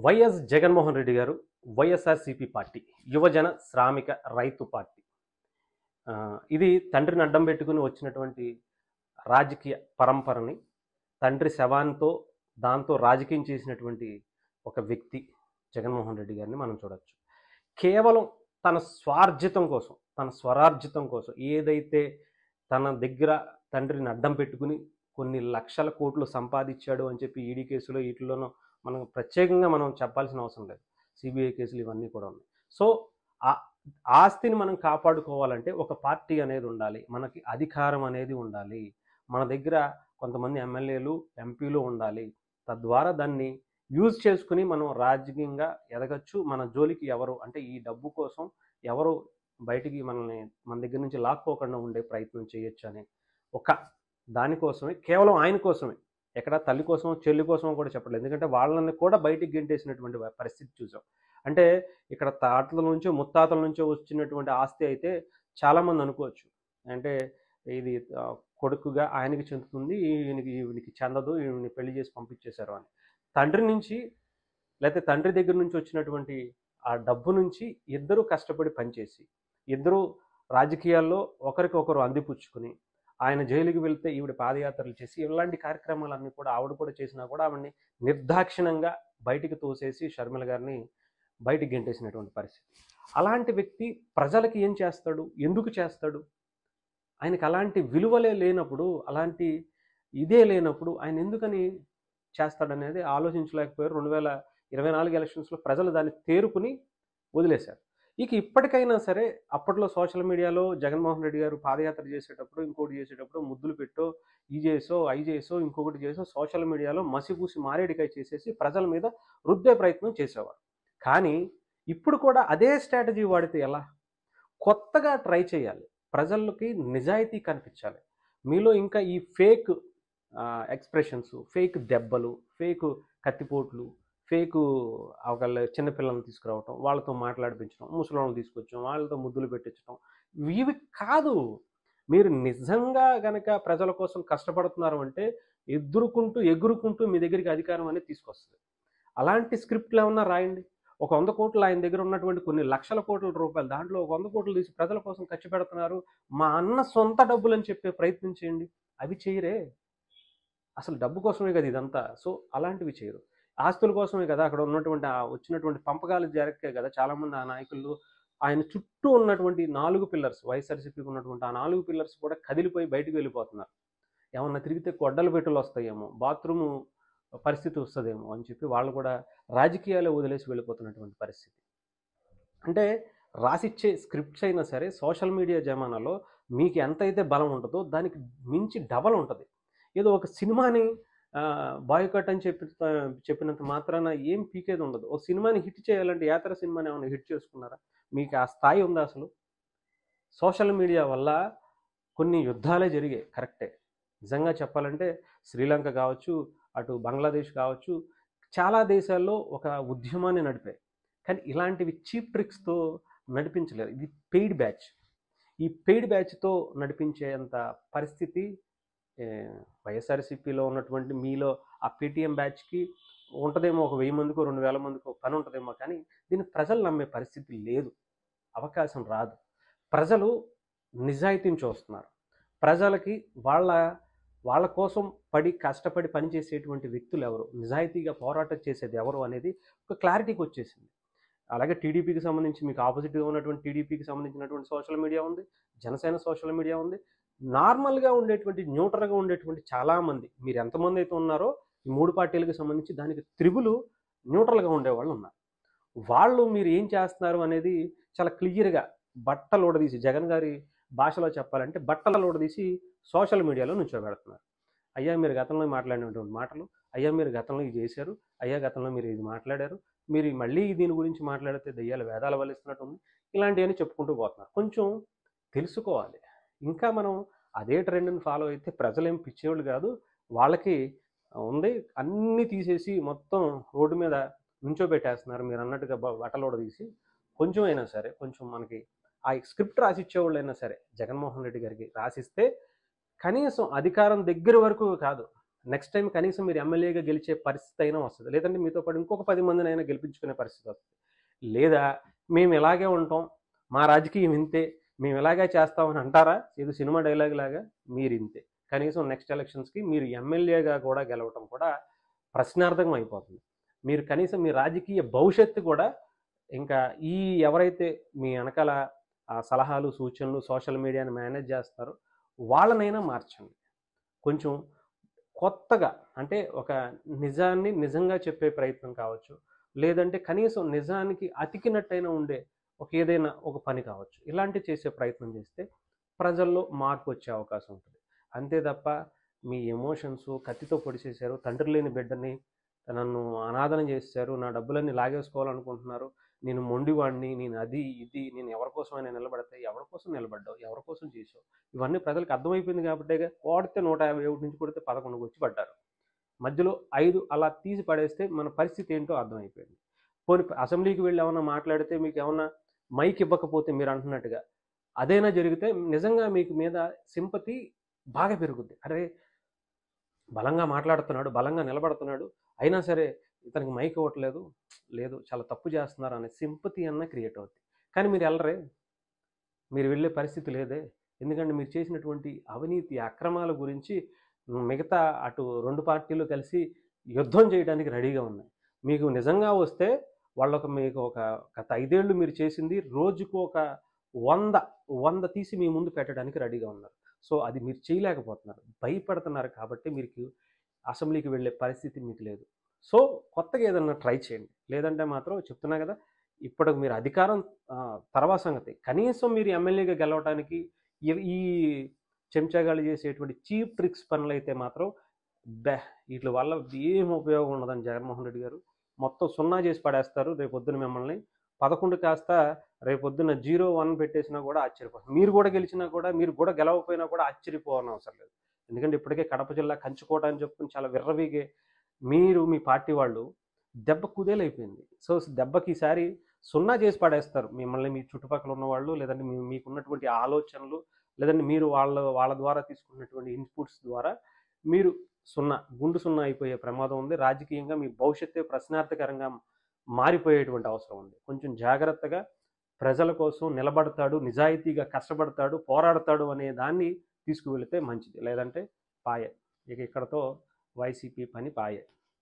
YS Jaganmohan Reddy గారు YSRCP party యువజన శ్రామిక రైతు పార్టీ ఇది తండ్రిని అడ్డం పెట్టుకుని వచ్చినటువంటి రాజకీయ పరంపరని తండ్రి శవాంతో దాంతో రాజకీయం చేసినటువంటి ఒక వ్యక్తి జగన్మోహన్ రెడ్డి గారిని మనం చూడొచ్చు. కేవలం తన స్వార్జితం కోసం, తన స్వరార్జితం కోసం ఏదైతే తన దగ్గర తండ్రిని అడ్డం పెట్టుకుని కొన్ని లక్షల కోట్లు సంపాదించాడు అని చెప్పి ఈడీ కేసులో వీటిలోనూ మనం ప్రత్యేకంగా మనం చెప్పాల్సిన అవసరం లేదు. సిబిఐ కేసులు ఇవన్నీ కూడా ఉన్నాయి. సో ఆ ఆస్తిని మనం కాపాడుకోవాలంటే ఒక పార్టీ అనేది ఉండాలి, మనకి అధికారం అనేది ఉండాలి, మన దగ్గర కొంతమంది ఎమ్మెల్యేలు ఎంపీలు ఉండాలి. తద్వారా దాన్ని యూజ్ చేసుకుని మనం రాజకీయంగా ఎదగచ్చు. మన జోలికి ఎవరు అంటే ఈ డబ్బు కోసం ఎవరు బయటికి మనల్ని మన దగ్గర నుంచి లాక్కోకుండా ఉండే ప్రయత్నం చేయొచ్చు అని ఒక దానికోసమే, కేవలం ఆయన కోసమే, ఎక్కడ తల్లి కోసం చెల్లి కోసం కూడా చెప్పలేదు. ఎందుకంటే వాళ్ళని కూడా బయటికి గెంటేసినటువంటి పరిస్థితి చూసాం. అంటే ఇక్కడ తాతల నుంచో ముత్తాతల నుంచో వచ్చినటువంటి ఆస్తి అయితే చాలామంది అనుకోవచ్చు, అంటే ఇది కొడుకుగా ఆయనకి చెందుతుంది, ఈయనకి చెందదు, ఈయన్ని పెళ్లి చేసి పంపించేశారు అని. తండ్రి నుంచి లేకపోతే తండ్రి దగ్గర నుంచి వచ్చినటువంటి ఆ డబ్బు నుంచి ఇద్దరూ కష్టపడి పనిచేసి, ఇద్దరూ రాజకీయాల్లో ఒకరికొకరు అందిపుచ్చుకుని, ఆయన జైలుకి వెళ్తే ఈవిడ పాదయాత్రలు చేసి ఇలాంటి కార్యక్రమాలన్నీ కూడా ఆవిడ కూడా చేసినా కూడా ఆవిడని నిర్దాక్షిణంగా బయటికి తోసేసి షర్మిల గారిని బయటికి గెంటేసినటువంటి పరిస్థితి. అలాంటి వ్యక్తి ప్రజలకి ఏం చేస్తాడు, ఎందుకు చేస్తాడు? ఆయనకి అలాంటి విలువలే లేనప్పుడు, అలాంటి ఇదే లేనప్పుడు ఆయన ఎందుకని చేస్తాడనేది ఆలోచించలేకపోయారు. 2024 ఎలక్షన్స్లో ప్రజలు దాన్ని తేరుకుని వదిలేశారు. ఇక ఇప్పటికైనా సరే, అప్పట్లో సోషల్ మీడియాలో జగన్మోహన్ రెడ్డి గారు పాదయాత్ర చేసేటప్పుడు, ఇంకోటి చేసేటప్పుడు ముద్దులు పెట్టో, ఈ చేసో ఐ చేసో ఇంకొకటి చేసో సోషల్ మీడియాలో మసిపూసి మారేడికాయ చేసేసి ప్రజల మీద రుద్దే ప్రయత్నం చేసేవారు. కానీ ఇప్పుడు కూడా అదే స్ట్రాటజీ వాడితే ఎలా? కొత్తగా ట్రై చేయాలి, ప్రజలకి నిజాయితీ కనిపించాలి. మీలో ఇంకా ఈ ఫేక్ ఎక్స్ప్రెషన్స్, ఫేక్ దెబ్బలు, ఫేక్ కత్తిపోట్లు, ఫేకు ఒకళ్ళ చిన్నపిల్లల్ని తీసుకురావటం, వాళ్ళతో మాట్లాడిపించడం, ముసలోళ్ళని తీసుకొచ్చడం, వాళ్ళతో ముద్దులు పెట్టించడం, ఇవి కాదు. మీరు నిజంగా గనక ప్రజల కోసం కష్టపడుతున్నారు అంటే ఎగురుకుంటూ మీ దగ్గరికి అధికారం అనేది తీసుకొస్తుంది. అలాంటి స్క్రిప్ట్లు ఏమన్నా రాయండి. ఒక 100 కోట్లు ఆయన దగ్గర ఉన్నటువంటి కొన్ని లక్షల కోట్ల రూపాయలు, దాంట్లో ఒక 100 కోట్లు తీసి ప్రజల కోసం ఖర్చు పెడుతున్నారు, మా అన్న సొంత డబ్బులని చెప్పే ప్రయత్నం చేయండి. అవి చేయరే. అసలు డబ్బు కోసమే కదా ఇదంతా. సో అలాంటివి చేయరు. ఆస్తుల కోసమే కదా అక్కడ ఉన్నటువంటి వచ్చినటువంటి పంపకాలు జరిగే కదా చాలామంది ఆ నాయకులు. ఆయన చుట్టూ ఉన్నటువంటి 4 పిల్లర్స్, వైఎస్ఆర్సీపీకి ఉన్నటువంటి ఆ 4 పిల్లర్స్ కూడా కదిలిపోయి బయటకు వెళ్ళిపోతున్నారు. ఏమన్నా తిరిగితే గొడ్డల పెట్టులు వస్తాయేమో, బాత్రూము పరిస్థితి వస్తుందేమో అని చెప్పి వాళ్ళు కూడా రాజకీయాలు వదిలేసి వెళ్ళిపోతున్నటువంటి పరిస్థితి. అంటే రాసిచ్చే స్క్రిప్ట్స్ అయినా సరే సోషల్ మీడియా జమానాలో మీకు ఎంతైతే బలం ఉంటుందో దానికి మించి డబల్ ఉంటుంది. ఏదో ఒక సినిమాని బాయ్కట్ అని చెప్పినంత మాత్రాన ఏం పీకేది ఉండదు. ఒక సినిమాని హిట్ చేయాలంటే యాత్ర సినిమాని ఏమైనా హిట్ చేసుకున్నారా? మీకు ఆ స్థాయి ఉందా అసలు? సోషల్ మీడియా వల్ల కొన్ని యుద్ధాలే జరిగాయి, కరెక్టే. నిజంగా చెప్పాలంటే శ్రీలంక కావచ్చు, అటు బంగ్లాదేశ్ కావచ్చు, చాలా దేశాల్లో ఒక ఉద్యమాన్ని నడిపాయి. కానీ ఇలాంటివి చీప్ ట్రిక్స్తో నడిపించలేరు. ఇది పెయిడ్ బ్యాచ్. ఈ పెయిడ్ బ్యాచ్తో నడిపించేంత పరిస్థితి వైఎస్ఆర్సీపీలో ఉన్నటువంటి మీలో ఆ పేటీఎం బ్యాచ్కి ఉంటుందేమో. ఒక 1000 మందికో 2000 మందికో పని ఉంటుందేమో. కానీ దీన్ని ప్రజలు నమ్మే పరిస్థితి లేదు, అవకాశం రాదు. ప్రజలు నిజాయితీని చూస్తున్నారు. ప్రజలకి వాళ్ళ కోసం కష్టపడి పనిచేసేటువంటి వ్యక్తులు ఎవరు, నిజాయితీగా పోరాటం చేసేది ఎవరు అనేది ఒక క్లారిటీకి వచ్చేసింది. అలాగే టీడీపీకి సంబంధించి మీకు ఆపోజిట్గా ఉన్నటువంటి టీడీపీకి సంబంధించినటువంటి సోషల్ మీడియా ఉంది, జనసేన సోషల్ మీడియా ఉంది. నార్మల్గా ఉండేటువంటి న్యూట్రల్గా ఉండేటువంటి చాలామంది, మీరు ఎంతమంది అయితే ఉన్నారో ఈ 3 పార్టీలకు సంబంధించి దానికి త్రిబులు న్యూట్రల్గా ఉండేవాళ్ళు ఉన్నారు. వాళ్ళు మీరు ఏం చేస్తున్నారు అనేది చాలా క్లియర్గా బట్టలు ఊడదీసి, జగన్ గారి భాషలో చెప్పాలంటే బట్టలు ఊడదీసి సోషల్ మీడియాలో నుంచోబెడుతున్నారు. అయ్యా మీరు గతంలో మాట్లాడినటువంటి మాటలు, అయ్యా మీరు గతంలో ఇది చేశారు, అయ్యా గతంలో మీరు ఇది మాట్లాడారు, మీరు మళ్ళీ దీని గురించి మాట్లాడితే దెయ్యాలు వేదాలు వల్లిస్తున్నట్టుంది, ఇలాంటివన్నీ చెప్పుకుంటూ పోతున్నారు. కొంచెం తెలుసుకోవాలి. ఇంకా మనం అదే ట్రెండ్ని ఫాలో అయితే ప్రజలేం పిచ్చేవాళ్ళు కాదు. వాళ్ళకి ఉంది అన్నీ తీసేసి మొత్తం రోడ్డు మీద నుంచోబెట్టేస్తున్నారు. మీరు అన్నట్టుగా బట్టలోడ తీసి కొంచెం అయినా సరే, కొంచెం మనకి ఆ స్క్రిప్ట్ రాసిచ్చేవాళ్ళు అయినా సరే జగన్మోహన్ రెడ్డి గారికి రాసిస్తే కనీసం అధికారం దగ్గర వరకు కాదు, నెక్స్ట్ టైం కనీసం మీరు ఎమ్మెల్యేగా గెలిచే పరిస్థితి అయినా వస్తుంది, లేదంటే మీతో పాటు ఇంకొక 10 మందినైనా గెలిపించుకునే పరిస్థితి వస్తుంది. లేదా మేము ఇలాగే ఉంటాం, మా రాజకీయం ఇంతే, మేము ఇలాగే చేస్తామని అంటారా? ఇది సినిమా డైలాగ్ లాగా మీరు ఇంతే. కనీసం నెక్స్ట్ ఎలక్షన్స్కి మీరు ఎమ్మెల్యేగా కూడా గెలవటం కూడా ప్రశ్నార్థకం అయిపోతుంది. మీరు కనీసం మీ రాజకీయ భవిష్యత్తు కూడా ఇంకా ఈ ఎవరైతే మీ వెనకాల సలహాలు సూచనలు సోషల్ మీడియాని మేనేజ్ చేస్తారో వాళ్ళనైనా మార్చండి. కొంచెం కొత్తగా, అంటే ఒక నిజాన్ని నిజంగా చెప్పే ప్రయత్నం కావచ్చు, లేదంటే కనీసం నిజానికి అతికినట్టయినా ఉండే ఏదైనా ఒక పని కావచ్చు, ఇలాంటివి చేసే ప్రయత్నం చేస్తే ప్రజల్లో మార్పు వచ్చే అవకాశం ఉంటుంది. అంతే తప్ప మీ ఎమోషన్స్ కత్తితో పొడిచేశారు, తండ్రి లేని బిడ్డని నన్ను అనాథన చేశారు, నా డబ్బులన్నీ లాగేసుకోవాలనుకుంటున్నారు, నేను మొండివాడిని, నేను అది ఇది, నేను ఎవరి కోసమైనా నిలబడితే ఎవరి కోసం నిలబడ్డావు, ఎవరి కోసం చేసావు, ఇవన్నీ ప్రజలకు అర్థమైపోయింది కాబట్టి కొడితే 151 నుంచి కొడితే 11కి వచ్చి పడ్డారు. మధ్యలో 5 అలా తీసి పడేస్తే మన పరిస్థితి ఏంటో అర్థమైపోయింది. పోనీ అసెంబ్లీకి వెళ్ళి ఏమన్నా మాట్లాడితే మీకు ఏమన్నా మైక్ ఇవ్వకపోతే మీరు అంటున్నట్టుగా అదైనా జరిగితే నిజంగా మీకు మీద సింపతి బాగా పెరుగుద్ది. అరే బలంగా మాట్లాడుతున్నాడు, బలంగా నిలబడుతున్నాడు, అయినా సరే ఇతనికి మైక్ ఇవ్వట్లేదు, లేదు చాలా తప్పు చేస్తున్నారు అనే సింపతి అన్న క్రియేట్ అవుద్ది. కానీ మీరు వెళ్ళరే, మీరు వెళ్ళే పరిస్థితి లేదే. ఎందుకంటే మీరు చేసినటువంటి అవినీతి అక్రమాల గురించి మిగతా అటు 2 పార్టీలు కలిసి యుద్ధం చేయడానికి రెడీగా ఉన్నాయి. మీకు నిజంగా వస్తే మీకు గత 5 ఏళ్ళు మీరు చేసింది రోజుకు ఒక 100 తీసి మీ ముందు పెట్టడానికి రెడీగా ఉన్నారు. సో అది మీరు చేయలేకపోతున్నారు, భయపడుతున్నారు కాబట్టి మీకు అసెంబ్లీకి వెళ్ళే పరిస్థితి మీకు లేదు. సో కొత్తగా ఏదన్నా ట్రై చేయండి, లేదంటే మాత్రం చెప్తున్నా కదా, ఇప్పటికి మీరు అధికారం తర్వాత సంగతి, కనీసం మీరు ఎమ్మెల్యేగా గెలవడానికి ఈ చెంచాగాళ్ళు చేసేటువంటి చీప్ ట్రిక్స్ పనులు అయితే మాత్రం వీటి వల్ల ఏం ఉపయోగం ఉండదని జగన్మోహన్ రెడ్డి గారు మొత్తం 0 చేసి పడేస్తారు. రేపొద్దున మిమ్మల్ని 11 కాస్త రేపొద్దున 0-1 పెట్టేసినా కూడా ఆశ్చర్యపోతారు. మీరు కూడా గెలిచినా కూడా, మీరు కూడా గెలవకపోయినా కూడా ఆశ్చర్యపోవడం అవసరం లేదు. ఎందుకంటే ఇప్పటికే కడప జిల్లా కంచుకోట అని చెప్పుకుని చాలా విర్రవీగే మీరు, మీ పార్టీ వాళ్ళు దెబ్బ కుదేలైపోయింది. సో దెబ్బకి ఈసారి 0 చేసి పడేస్తారు మిమ్మల్ని, మీ చుట్టుపక్కల ఉన్నవాళ్ళు, లేదంటే మీకున్నటువంటి ఆలోచనలు, లేదంటే మీరు వాళ్ళ ద్వారా తీసుకున్నటువంటి ఇన్పుట్స్ ద్వారా మీరు 0 గుండు 0 అయిపోయే ప్రమాదం ఉంది. రాజకీయంగా మీ భవిష్యత్తే ప్రశ్నార్థకరంగా మారిపోయేటువంటి అవసరం ఉంది. కొంచెం జాగ్రత్తగా ప్రజల కోసం నిలబడతాడు, నిజాయితీగా కష్టపడతాడు, పోరాడతాడు అనే దాన్ని తీసుకువెళితే మంచిది. లేదంటే పాయే. ఇక ఇక్కడతో వైసీపీ పని పాయే.